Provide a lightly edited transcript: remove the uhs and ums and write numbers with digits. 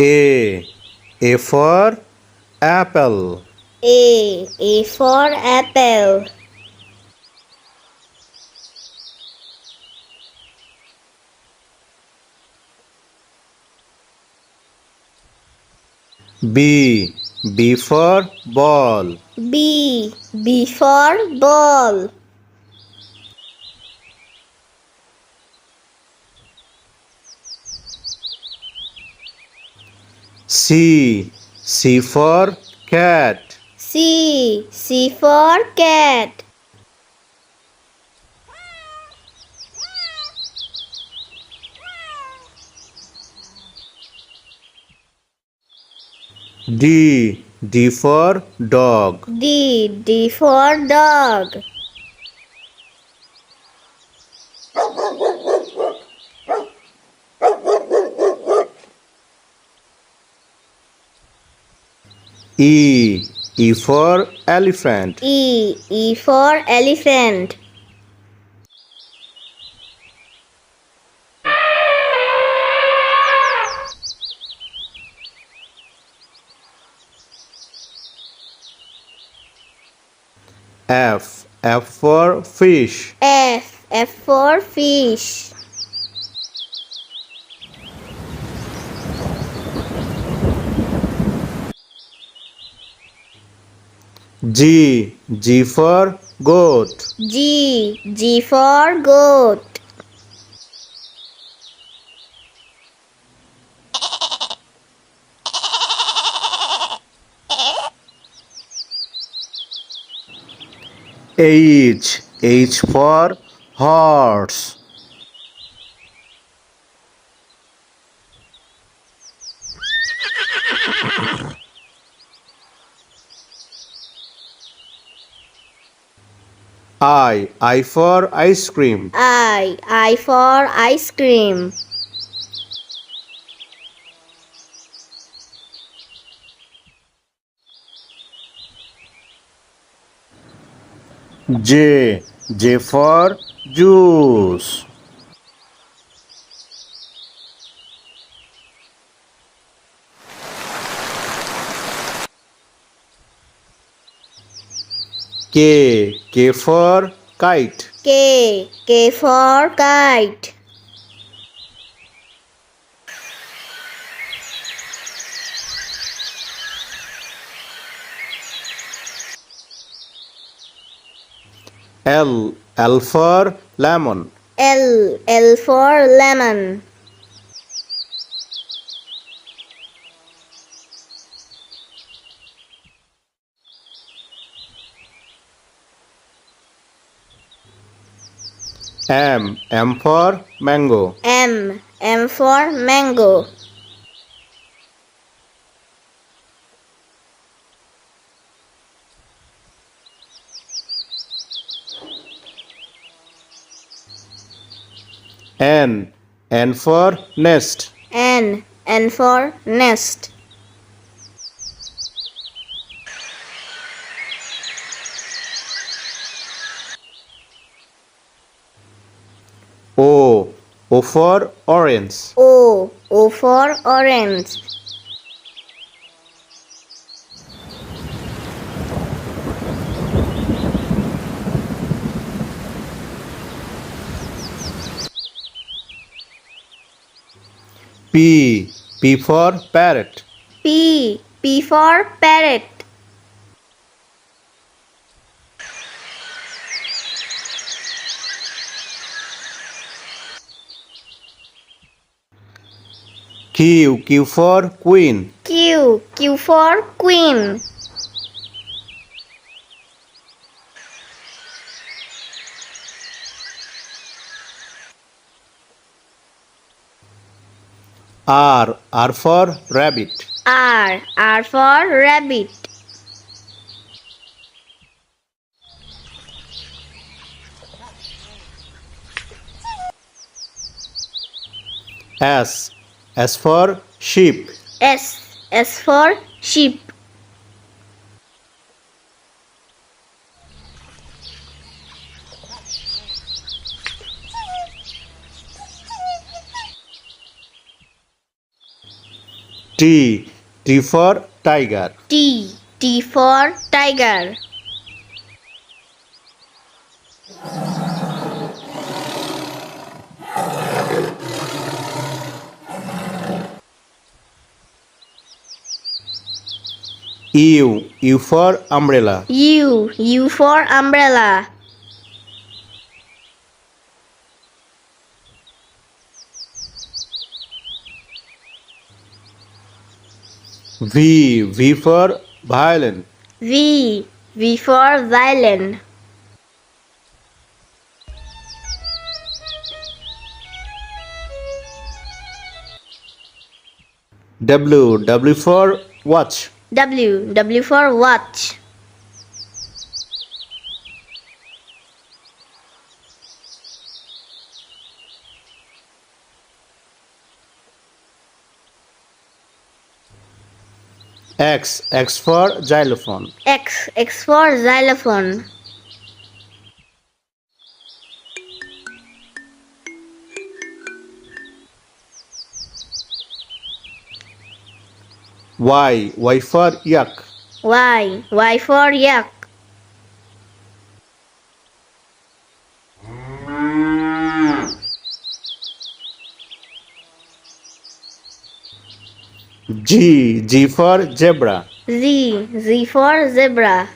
A. A for apple. A for apple. B. B for ball. B for ball. C. C for cat. C for cat. D. D for dog. D for dog. E. E for elephant. E for elephant. F. F for fish. F for fish. G. G for goat. G for goat. H. H for horse. I for ice cream. I for ice cream. J. J for juice. K. K for kite. K for kite. L. L for lemon. L for lemon. M. M for mango. M for mango. N. N for nest. N for nest. O. O for orange. O for orange. P. P for parrot. P for parrot. Q. Q for queen. Q for queen. R. R for rabbit. R for rabbit. S. S for sheep. S for sheep. T. T for tiger. T. T for tiger. U. U for umbrella. U. U for umbrella. V. V for violin. V. V for violin. W. W for watch. W. W for watch. X. X for xylophone. X. X for xylophone. Y. Y for yak. Y. Y for yak. G. G for zebra. Z. Z for zebra.